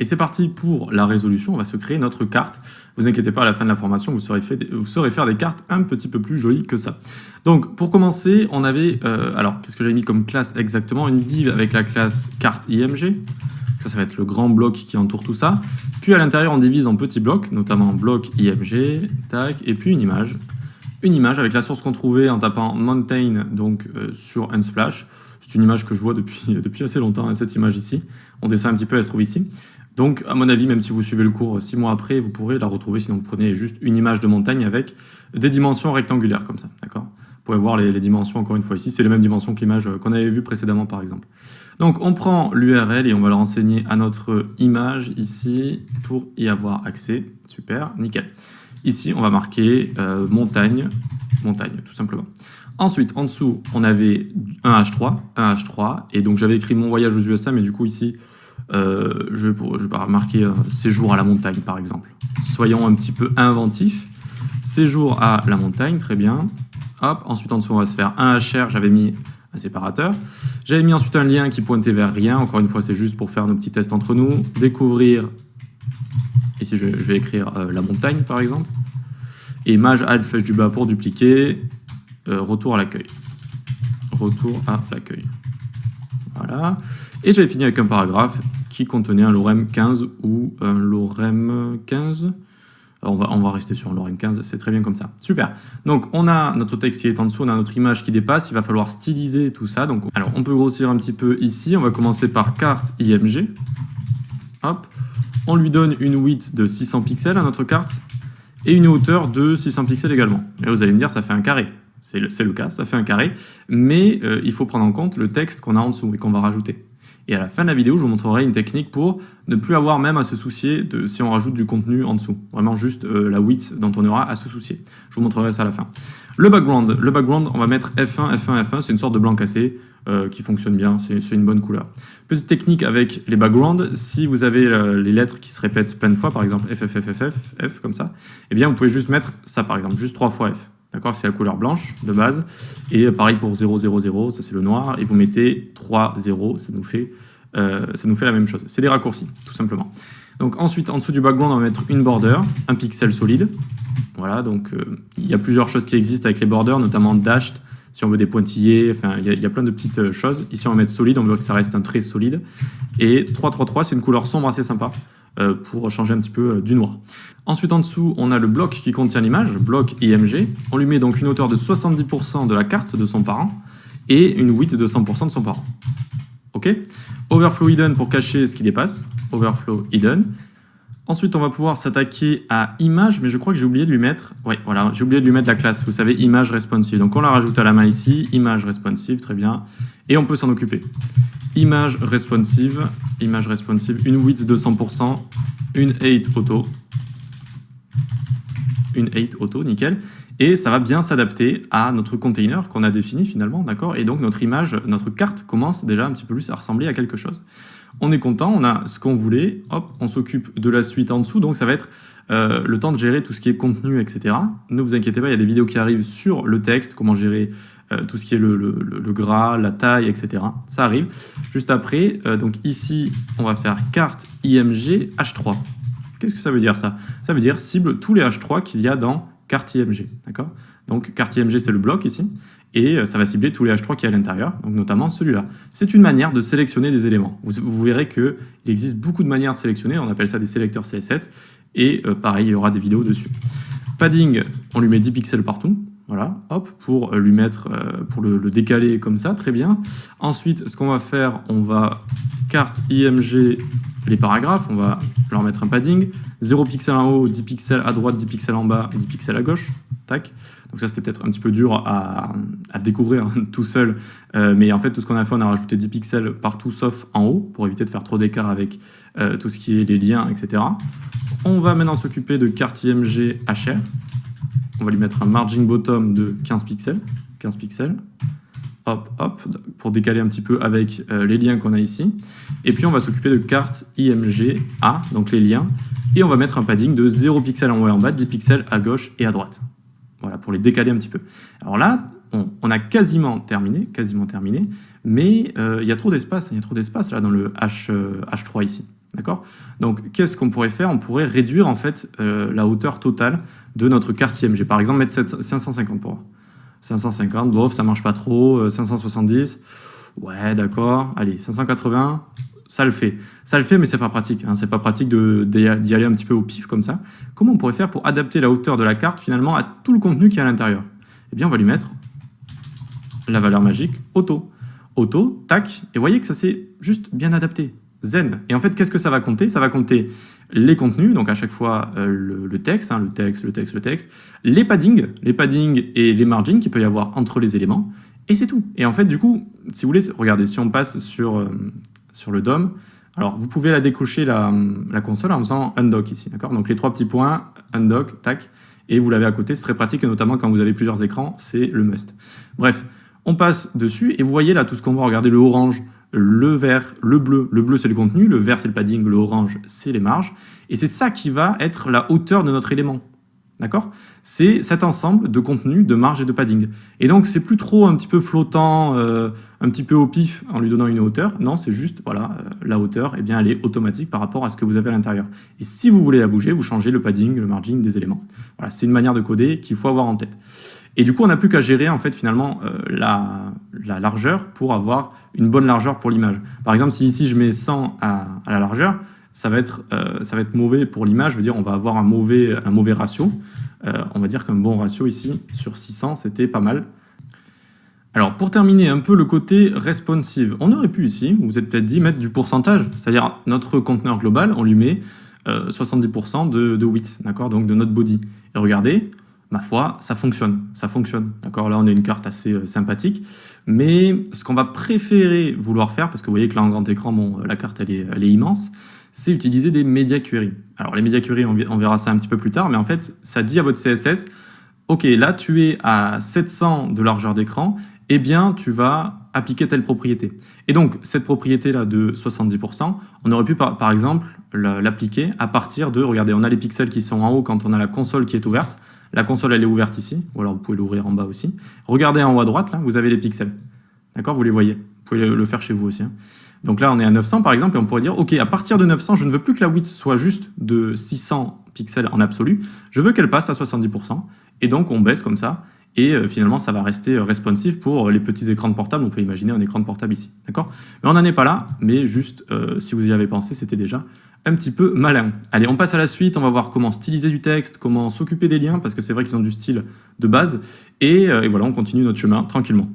Et c'est parti pour la résolution, on va se créer notre carte. Vous inquiétez pas, à la fin de la formation, vous saurez faire des cartes un petit peu plus jolies que ça. Donc pour commencer, on avait, alors qu'est-ce que j'avais mis comme classe exactement? Une div avec la classe carte IMG. Ça va être le grand bloc qui entoure tout ça. Puis à l'intérieur, on divise en petits blocs, notamment bloc IMG, tac, et puis une image. Une image avec la source qu'on trouvait en tapant mountain donc sur Unsplash. C'est une image que je vois depuis assez longtemps, hein, cette image ici. On descend un petit peu, elle se trouve ici. Donc, à mon avis, même si vous suivez le cours 6 mois après, vous pourrez la retrouver. Sinon, vous prenez juste une image de montagne avec des dimensions rectangulaires, comme ça, d'accord? Vous pouvez voir les dimensions, encore une fois, ici. C'est les mêmes dimensions que l'image qu'on avait vue précédemment, par exemple. Donc, on prend l'URL et on va le renseigner à notre image, ici, pour y avoir accès. Super, nickel. Ici, on va marquer montagne, tout simplement. Ensuite, en dessous, on avait un H3, et donc j'avais écrit mon voyage aux USA, mais du coup ici, je vais marquer séjour à la montagne, par exemple. Soyons un petit peu inventifs. Séjour à la montagne, très bien. Hop, ensuite en dessous, on va se faire un HR, j'avais mis un séparateur. J'avais mis ensuite un lien qui pointait vers rien, encore une fois, c'est juste pour faire nos petits tests entre nous. Découvrir, ici je vais écrire la montagne, par exemple. Et image add flèche du bas pour dupliquer. Retour à l'accueil. Retour à l'accueil. Voilà. Et j'avais fini avec un paragraphe qui contenait un lorem 15 ou un lorem 15. Alors on va rester sur un lorem 15, c'est très bien comme ça. Super. Donc on a notre texte qui est en dessous, on a notre image qui dépasse. Il va falloir styliser tout ça. Donc, alors on peut grossir un petit peu ici. On va commencer par carte IMG. Hop. On lui donne une width de 600 pixels à notre carte et une hauteur de 600 pixels également. Et là, vous allez me dire, ça fait un carré. C'est le cas, ça fait un carré, mais il faut prendre en compte le texte qu'on a en dessous et qu'on va rajouter. Et à la fin de la vidéo, je vous montrerai une technique pour ne plus avoir même à se soucier de si on rajoute du contenu en dessous. Vraiment juste la width dont on aura à se soucier. Je vous montrerai ça à la fin. Le background, on va mettre F1, F1, F1, c'est une sorte de blanc cassé qui fonctionne bien, c'est une bonne couleur. Petite technique avec les backgrounds, si vous avez les lettres qui se répètent plein de fois, par exemple F, F, F, F, F, F, comme ça, eh bien vous pouvez juste mettre ça par exemple, juste 3 fois F. D'accord, c'est la couleur blanche de base. Et pareil pour 0, 0, 0, ça c'est le noir. Et vous mettez 3, 0, ça nous fait la même chose. C'est des raccourcis, tout simplement. Donc ensuite, en dessous du background, on va mettre une border, un pixel solide. Voilà, donc il y a plusieurs choses qui existent avec les borders, notamment dashed, si on veut des pointillés, enfin il y a plein de petites choses. Ici, on va mettre solide, on veut que ça reste un trait solide. Et 3, 3, 3, c'est une couleur sombre assez sympa pour changer un petit peu du noir. Ensuite, en dessous, on a le bloc qui contient l'image, bloc IMG. On lui met donc une hauteur de 70% de la carte de son parent et une width de 100% de son parent. OK? Overflow hidden pour cacher ce qui dépasse. Overflow hidden. Ensuite, on va pouvoir s'attaquer à image, mais je crois que j'ai oublié de lui mettre... Ouais, voilà, j'ai oublié de lui mettre la classe, vous savez, image responsive. Donc on la rajoute à la main ici, image responsive, très bien. Et on peut s'en occuper. Image responsive, une width de 100%, une 8 auto. Une 8 auto, nickel. Et ça va bien s'adapter à notre container qu'on a défini finalement, d'accord? Et donc notre image, notre carte commence déjà un petit peu plus à ressembler à quelque chose. On est content, on a ce qu'on voulait, hop, on s'occupe de la suite en dessous, donc ça va être le temps de gérer tout ce qui est contenu, etc. Ne vous inquiétez pas, il y a des vidéos qui arrivent sur le texte, comment gérer tout ce qui est le gras, la taille, etc. Ça arrive. Juste après, donc ici, on va faire carte IMG H3. Qu'est-ce que ça veut dire ça? Ça veut dire cible tous les H3 qu'il y a dans carte IMG, d'accord? Donc carte IMG, c'est le bloc ici, et ça va cibler tous les H3 qui y a à l'intérieur, donc notamment celui-là. C'est une manière de sélectionner des éléments. Vous verrez qu'il existe beaucoup de manières de sélectionner, on appelle ça des sélecteurs CSS, et pareil, il y aura des vidéos dessus. Padding, on lui met 10 pixels partout, voilà, hop, pour lui mettre, pour le décaler comme ça, très bien. Ensuite, ce qu'on va faire, on va carte IMG, les paragraphes, on va leur mettre un padding, 0 pixels en haut, 10 pixels à droite, 10 pixels en bas, 10 pixels à gauche, tac. Donc ça, c'était peut-être un petit peu dur à découvrir tout seul, mais en fait, tout ce qu'on a fait, on a rajouté 10 pixels partout, sauf en haut, pour éviter de faire trop d'écart avec tout ce qui est les liens, etc. On va maintenant s'occuper de carte IMG HR. On va lui mettre un margin bottom de 15 pixels. 15 pixels. Hop, hop, pour décaler un petit peu avec les liens qu'on a ici. Et puis, on va s'occuper de carte IMG A, donc les liens. Et on va mettre un padding de 0 pixels en haut et en bas, 10 pixels à gauche et à droite. Voilà, pour les décaler un petit peu. Alors là, on a quasiment terminé, mais il y a trop d'espace là dans le H3 ici. D'accord? Donc, qu'est-ce qu'on pourrait faire? On pourrait réduire en fait la hauteur totale de notre carte IMG. Par exemple, mettre 550 pour voir. 550, bof, ça marche pas trop. 570, ouais, d'accord. Allez, 580, ça le fait. Ça le fait, mais c'est pas pratique. Hein. C'est pas pratique d'y aller un petit peu au pif comme ça. Comment on pourrait faire pour adapter la hauteur de la carte finalement à tout le contenu qui est à l'intérieur? Eh bien, on va lui mettre la valeur magique auto. Auto, tac, et vous voyez que ça s'est juste bien adapté. Zen. Et en fait, qu'est-ce que ça va compter? Ça va compter les contenus, donc à chaque fois le texte, hein, le texte, les paddings et les margins qu'il peut y avoir entre les éléments, et c'est tout. Et en fait, du coup, si vous voulez, regardez, si on passe sur le DOM, alors vous pouvez la décocher la console en faisant undock ici, d'accord? Donc les 3 petits points, undock, tac, et vous l'avez à côté, c'est très pratique, notamment quand vous avez plusieurs écrans, c'est le must. Bref, on passe dessus, et vous voyez là tout ce qu'on voit, regardez le orange, le vert, le bleu c'est le contenu, le vert c'est le padding, le orange c'est les marges, et c'est ça qui va être la hauteur de notre élément, d'accord? C'est cet ensemble de contenu, de marge et de padding. Et donc c'est plus trop un petit peu flottant, un petit peu au pif en lui donnant une hauteur, non c'est juste, voilà, la hauteur, eh bien, elle est automatique par rapport à ce que vous avez à l'intérieur. Et si vous voulez la bouger, vous changez le padding, le margin des éléments. Voilà, c'est une manière de coder qu'il faut avoir en tête. Et du coup, on n'a plus qu'à gérer en fait finalement la largeur pour avoir une bonne largeur pour l'image. Par exemple, si ici je mets 100 à la largeur, ça va être mauvais pour l'image. Je veux dire, on va avoir un mauvais ratio. On va dire qu'un bon ratio ici sur 600, c'était pas mal. Alors pour terminer un peu le côté responsive, on aurait pu ici, vous vous êtes peut-être dit, mettre du pourcentage, c'est-à-dire notre conteneur global, on lui met 70% de width, d'accord, donc de notre body. Et regardez, ma foi, ça fonctionne, d'accord? Là, on a une carte assez sympathique, mais ce qu'on va préférer vouloir faire, parce que vous voyez que là, en grand écran, bon, la carte, elle est immense, c'est utiliser des media query. Alors, les media query, on verra ça un petit peu plus tard, mais en fait, ça dit à votre CSS, ok, là, tu es à 700 de largeur d'écran, eh bien, tu vas appliquer telle propriété. Et donc, cette propriété-là de 70%, on aurait pu, par exemple, l'appliquer à partir de, regardez, on a les pixels qui sont en haut quand on a la console qui est ouverte. La console, elle est ouverte ici, ou alors vous pouvez l'ouvrir en bas aussi. Regardez en haut à droite, là, vous avez les pixels. D'accord? Vous les voyez. Vous pouvez le faire chez vous aussi. Hein. Donc là, on est à 900, par exemple, et on pourrait dire, OK, à partir de 900, je ne veux plus que la width soit juste de 600 pixels en absolu. Je veux qu'elle passe à 70%. Et donc, on baisse comme ça. Et finalement, ça va rester responsive pour les petits écrans de portable. On peut imaginer un écran de portable ici. D'accord? Mais on n'en est pas là. Mais juste, si vous y avez pensé, c'était déjà un petit peu malin. Allez, on passe à la suite, on va voir comment styliser du texte, comment s'occuper des liens, parce que c'est vrai qu'ils ont du style de base, et voilà, on continue notre chemin tranquillement.